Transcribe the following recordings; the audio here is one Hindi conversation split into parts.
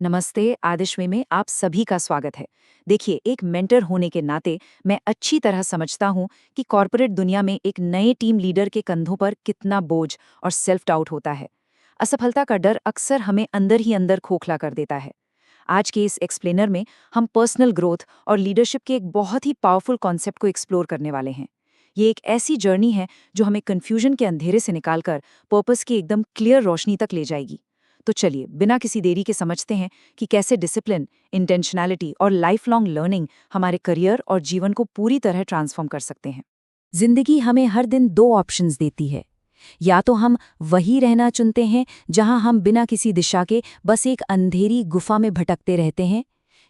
नमस्ते, आदिशवी में आप सभी का स्वागत है। देखिए, एक मेंटर होने के नाते मैं अच्छी तरह समझता हूँ कि कॉर्पोरेट दुनिया में एक नए टीम लीडर के कंधों पर कितना बोझ और सेल्फ डाउट होता है। असफलता का डर अक्सर हमें अंदर ही अंदर खोखला कर देता है। आज के इस एक्सप्लेनर में हम पर्सनल ग्रोथ और लीडरशिप के एक बहुत ही पावरफुल कॉन्सेप्ट को एक्सप्लोर करने वाले हैं। ये एक ऐसी जर्नी है जो हमें कन्फ्यूजन के अंधेरे से निकालकर पर्पस की एकदम क्लियर रोशनी तक ले जाएगी। तो चलिए बिना किसी देरी के समझते हैं कि कैसे डिसिप्लिन, इंटेंशनैलिटी और लाइफ लॉन्ग लर्निंग हमारे करियर और जीवन को पूरी तरह ट्रांसफॉर्म कर सकते हैं। जिंदगी हमें हर दिन दो ऑप्शंस देती है। या तो हम वही रहना चुनते हैं जहां हम बिना किसी दिशा के बस एक अंधेरी गुफा में भटकते रहते हैं,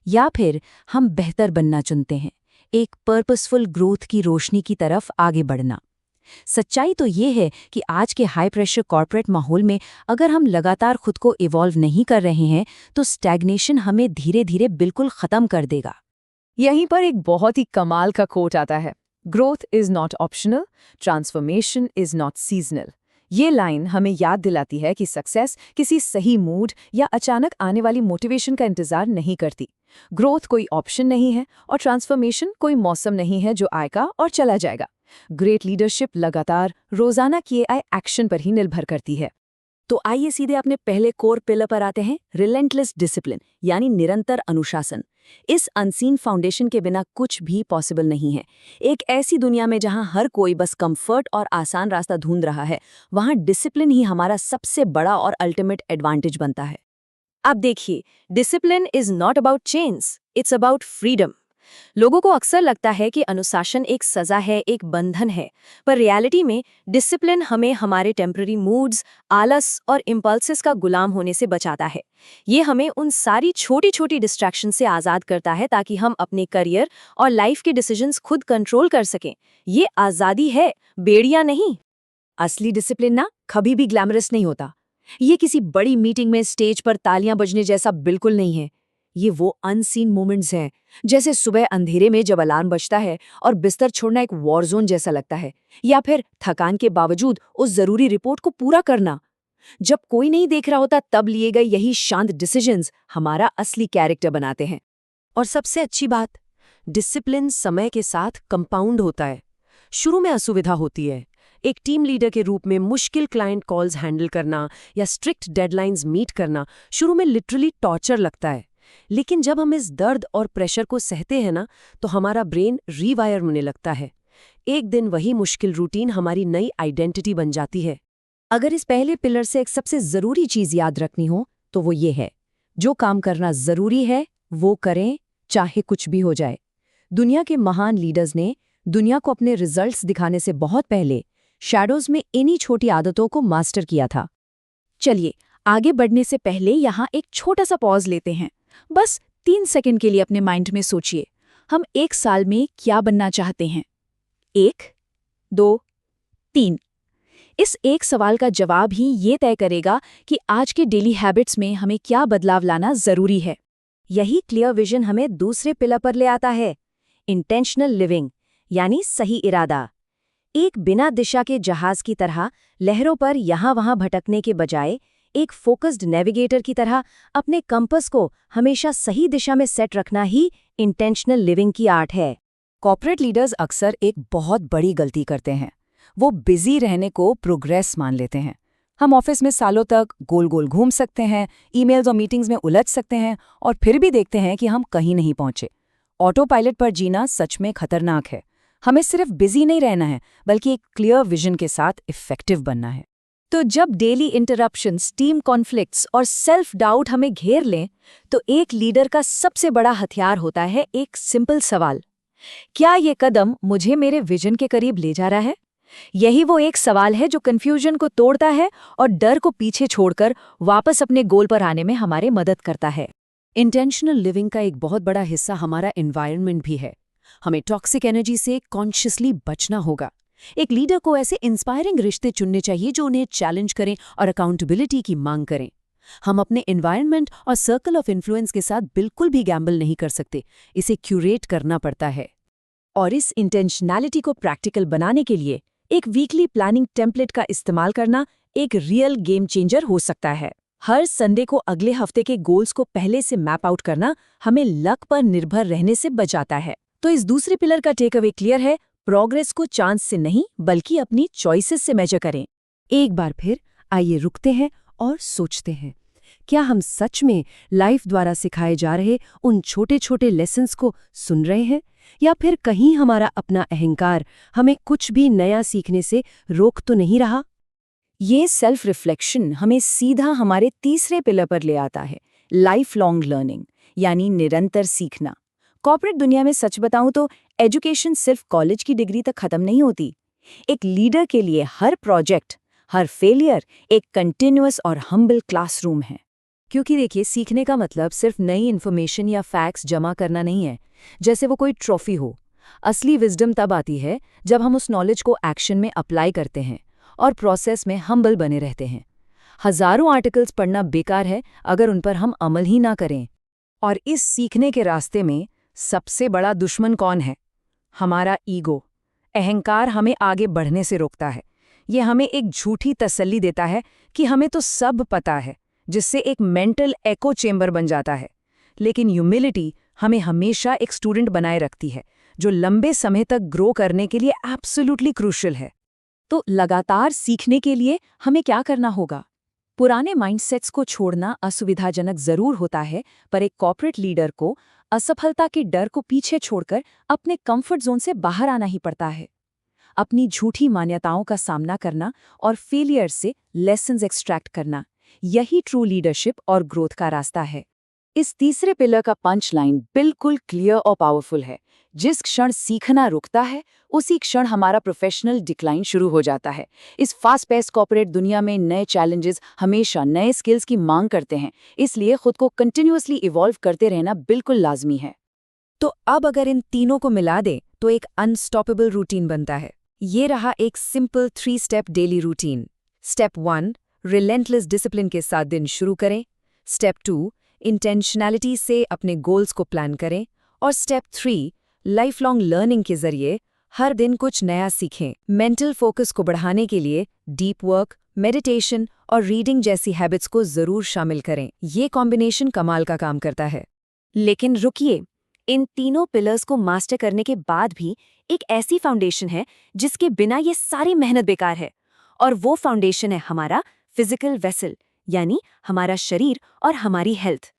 या फिर हम बेहतर बनना चुनते हैं, एक पर्पसफुल ग्रोथ की रोशनी की तरफ आगे बढ़ना। सच्चाई तो ये है कि आज के हाई प्रेशर कॉर्पोरेट माहौल में अगर हम लगातार खुद को इवॉल्व नहीं कर रहे हैं तो स्टैग्नेशन हमें धीरे धीरे बिल्कुल खत्म कर देगा। यहीं पर एक बहुत ही कमाल का कोट आता है, growth is not optional, transformation is not seasonal. ये लाइन हमें याद दिलाती है कि सक्सेस किसी सही मूड या अचानक आने वाली मोटिवेशन का इंतजार नहीं करती। ग्रोथ कोई ऑप्शन नहीं है और ट्रांसफॉर्मेशन कोई मौसम नहीं है जो आएगा और चला जाएगा। ग्रेट लीडरशिप लगातार रोजाना किए आए एक्शन पर ही निर्भर करती है। तो आइए सीधे अपने पहले कोर पिलर पर आते हैं, रिलेंटलेस डिसिप्लिन यानी निरंतर अनुशासन। इस अनसीन फाउंडेशन के बिना कुछ भी पॉसिबल नहीं है। एक ऐसी दुनिया में जहां हर कोई बस कंफर्ट और आसान रास्ता ढूंढ रहा है, वहां डिसिप्लिन ही हमारा सबसे बड़ा और अल्टीमेट एडवांटेज बनता है। अब देखिए, discipline is not about change, it's about freedom. लोगों को अक्सर लगता है कि अनुशासन एक सजा है, एक बंधन है, पर रियलिटी में डिसिप्लिन हमें हमारे टेम्पररी मूड्स, आलस और इम्पल्सेस का गुलाम होने से बचाता है। ये हमें उन सारी छोटी छोटी डिस्ट्रैक्शन से आज़ाद करता है ताकि हम अपने करियर और लाइफ के डिसीजंस खुद कंट्रोल कर सकें। ये आज़ादी है, बेड़ियां नहीं। असली डिसिप्लिन ना कभी भी ग्लैमरस नहीं होता। ये किसी बड़ी मीटिंग में स्टेज पर तालियां बजने जैसा बिल्कुल नहीं है। ये वो अनसीन मोमेंट्स हैं, जैसे सुबह अंधेरे में जब अलार्म बजता है और बिस्तर छोड़ना एक वॉर जोन जैसा लगता है, या फिर थकान के बावजूद उस जरूरी रिपोर्ट को पूरा करना। जब कोई नहीं देख रहा होता तब लिए गए यही शांत डिसीजंस हमारा असली कैरेक्टर बनाते हैं। और सबसे अच्छी बात, डिसिप्लिन समय के साथ कंपाउंड होता है। शुरू में असुविधा होती है। एक टीम लीडर के रूप में मुश्किल क्लाइंट कॉल्स हैंडल करना या स्ट्रिक्ट डेडलाइंस मीट करना शुरू में लिटरली टॉर्चर लगता है। लेकिन जब हम इस दर्द और प्रेशर को सहते हैं ना, तो हमारा ब्रेन रीवायर होने लगता है। एक दिन वही मुश्किल रूटीन हमारी नई आइडेंटिटी बन जाती है। अगर इस पहले पिलर से एक सबसे जरूरी चीज याद रखनी हो तो वो ये है, जो काम करना जरूरी है वो करें, चाहे कुछ भी हो जाए। दुनिया के महान लीडर्स ने दुनिया को अपने रिजल्ट्स दिखाने से बहुत पहले शैडोज में इन्हीं छोटी आदतों को मास्टर किया था। चलिए, आगे बढ़ने से पहले यहाँ एक छोटा सा पॉज लेते हैं। बस 3 सेकंड के लिए अपने माइंड में सोचिए, हम 1 साल में क्या बनना चाहते हैं? 1, 2, 3। इस एक सवाल का जवाब ही ये तय करेगा कि आज के डेली हैबिट्स में हमें क्या बदलाव लाना जरूरी है। यही क्लियर विजन हमें दूसरे पिलर पर ले आता है, इंटेंशनल लिविंग यानी सही इरादा। एक बिना दिशा के जहाज की तरह लहरों पर यहां वहां भटकने के बजाय एक फोकस्ड नेविगेटर की तरह अपने कंपस को हमेशा सही दिशा में सेट रखना ही इंटेंशनल लिविंग की आर्ट है। कॉर्पोरेट लीडर्स अक्सर एक बहुत बड़ी गलती करते हैं। वो बिजी रहने को प्रोग्रेस मान लेते हैं। हम ऑफिस में सालों तक गोल गोल घूम सकते हैं, ईमेल्स और मीटिंग्स में उलझ सकते हैं और फिर भी देखते हैं कि हम कहीं नहीं पहुंचे। ऑटो पायलट पर जीना सच में खतरनाक है। हमें सिर्फ बिजी नहीं रहना है, बल्कि एक क्लियर विजन के साथ इफेक्टिव बनना है। तो जब डेली इंटरप्शंस, टीम कॉन्फ्लिक्ट्स और सेल्फ डाउट हमें घेर लें, तो एक लीडर का सबसे बड़ा हथियार होता है एक सिंपल सवाल, क्या ये कदम मुझे मेरे विजन के करीब ले जा रहा है? यही वो एक सवाल है जो कन्फ्यूजन को तोड़ता है और डर को पीछे छोड़कर वापस अपने गोल पर आने में हमारे मदद करता है। इंटेंशनल लिविंग का एक बहुत बड़ा हिस्सा हमारा एनवायरनमेंट भी है। हमें टॉक्सिक एनर्जी से कॉन्शियसली बचना होगा। एक लीडर को ऐसे इंस्पायरिंग रिश्ते चुनने चाहिए जो उन्हें चैलेंज करें और अकाउंटेबिलिटी की मांग करें। हम अपने एनवायरनमेंट और सर्कल ऑफ इन्फ्लुएंस के साथ बिल्कुल भी गैम्बल नहीं कर सकते, इसे क्यूरेट करना पड़ता है। और इस इंटेंशनैलिटी को प्रैक्टिकल बनाने के लिए एक वीकली प्लानिंग टेम्पलेट का इस्तेमाल करना एक रियल गेम चेंजर हो सकता है। हर संडे को अगले हफ्ते के गोल्स को पहले से मैप आउट करना हमें लक पर निर्भर रहने से बचाता है। तो इस दूसरे पिलर का टेक अवे क्लियर है, प्रोग्रेस को चांस से नहीं बल्कि अपनी चॉइसेस से मेजर करें। एक बार फिर आइए रुकते हैं और सोचते हैं, क्या हम सच में लाइफ द्वारा सिखाए जा रहे उन छोटे छोटे लेसन्स को सुन रहे हैं, या फिर कहीं हमारा अपना अहंकार हमें कुछ भी नया सीखने से रोक तो नहीं रहा? ये सेल्फ रिफ्लेक्शन हमें सीधा हमारे तीसरे पिलर पर ले आता है, लाइफ लॉन्ग लर्निंग, यानी निरंतर सीखना। कॉर्पोरेट दुनिया में सच बताऊं तो एजुकेशन सिर्फ कॉलेज की डिग्री तक खत्म नहीं होती। एक लीडर के लिए हर प्रोजेक्ट, हर फेलियर एक कंटिन्यूअस और हम्बल क्लासरूम है। क्योंकि देखिए, सीखने का मतलब सिर्फ नई इन्फॉर्मेशन या फैक्ट्स जमा करना नहीं है, जैसे वो कोई ट्रॉफी हो। असली विजडम तब आती है जब हम उस नॉलेज को एक्शन में अप्लाई करते हैं और प्रोसेस में हम्बल बने रहते हैं। हजारों आर्टिकल्स पढ़ना बेकार है अगर उन पर हम अमल ही ना करें। और इस सीखने के रास्ते में सबसे बड़ा दुश्मन कौन है? हमारा ईगो। अहंकार हमें आगे बढ़ने से रोकता है। ये हमें एक झूठी तसल्ली देता है कि हमें तो सब पता है, जिससे एक मेंटल एको चेंबर बन जाता है। लेकिन ह्यूमिलिटी हमें हमेशा एक स्टूडेंट बनाए रखती है, जो लंबे समय तक ग्रो करने के लिए एब्सोल्युटली क्रूशियल है। तो लगातार सीखने के लिए हमें क्या करना होगा? पुराने माइंडसेट्स को छोड़ना असुविधाजनक जरूर होता है, पर एक कॉर्पोरेट लीडर को असफलता के डर को पीछे छोड़कर अपने कंफर्ट जोन से बाहर आना ही पड़ता है। अपनी झूठी मान्यताओं का सामना करना और फेलियर से लेसन्स एक्सट्रैक्ट करना, यही ट्रू लीडरशिप और ग्रोथ का रास्ता है। इस तीसरे पिलर का पंच लाइन बिल्कुल क्लियर और पावरफुल है। जिस क्षण सीखना रुकता है, उसी क्षण हमारा प्रोफेशनल डिक्लाइन शुरू हो जाता है। इस फास्ट पेस्ड कॉर्पोरेट दुनिया में नए चैलेंजेस हमेशा नए स्किल्स की मांग करते हैं, इसलिए खुद को कंटिन्यूअसली इवॉल्व करते रहना बिल्कुल लाजमी है। तो अब अगर इन तीनों को मिला दें तो एक अनस्टॉपेबल रूटीन बनता है। ये रहा एक simple 3 step daily routine. Step 1, relentless discipline के साथ दिन शुरू करें। स्टेप 2, इंटेंशनैलिटी से अपने गोल्स को प्लान करें। और स्टेप 3, लाइफ लॉन्ग लर्निंग के जरिए हर दिन कुछ नया सीखें। मेंटल फोकस को बढ़ाने के लिए डीप वर्क, मेडिटेशन और रीडिंग जैसी हैबिट्स को जरूर शामिल करें। ये कॉम्बिनेशन कमाल का काम करता है। लेकिन रुकिए, इन तीनों पिलर्स को मास्टर करने के बाद भी एक ऐसी फाउंडेशन है जिसके बिना ये सारी मेहनत बेकार है। और वो फाउंडेशन है हमारा फिजिकल वेसल, यानी हमारा शरीर और हमारी हेल्थ।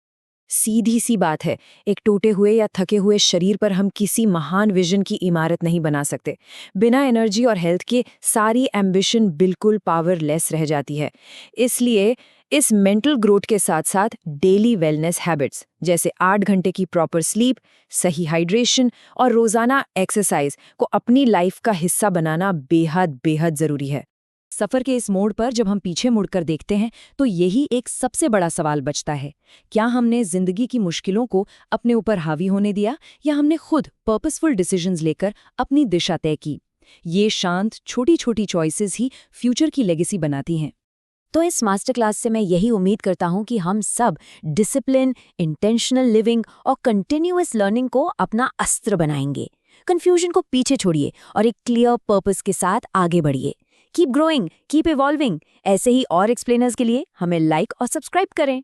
सीधी सी बात है, एक टूटे हुए या थके हुए शरीर पर हम किसी महान विजन की इमारत नहीं बना सकते। बिना एनर्जी और हेल्थ के सारी एम्बिशन बिल्कुल पावरलेस रह जाती है। इसलिए इस मेंटल ग्रोथ के साथ साथ डेली वेलनेस हैबिट्स जैसे 8 घंटे की प्रॉपर स्लीप, सही हाइड्रेशन और रोजाना एक्सरसाइज को अपनी लाइफ का हिस्सा बनाना बेहद बेहद जरूरी है। सफर के इस मोड़ पर जब हम पीछे मुड़कर देखते हैं तो यही एक सबसे बड़ा सवाल बचता है, क्या हमने जिंदगी की मुश्किलों को अपने ऊपर हावी होने दिया या हमने खुद पर्पसफुल डिसीजंस लेकर अपनी दिशा तय की? ये शांत छोटी छोटी चॉइसेस ही फ्यूचर की लेगेसी बनाती हैं। तो इस मास्टर क्लास से मैं यही उम्मीद करता हूं कि हम सब डिसिप्लिन, इंटेंशनल लिविंग और कंटिन्यूअस लर्निंग को अपना अस्त्र बनाएंगे। कंफ्यूजन को पीछे छोड़िए और एक क्लियर पर्पस के साथ आगे बढ़िए। Keep growing, keep evolving. ऐसे ही और एक्सप्लेनर्स के लिए हमें लाइक और सब्सक्राइब करें।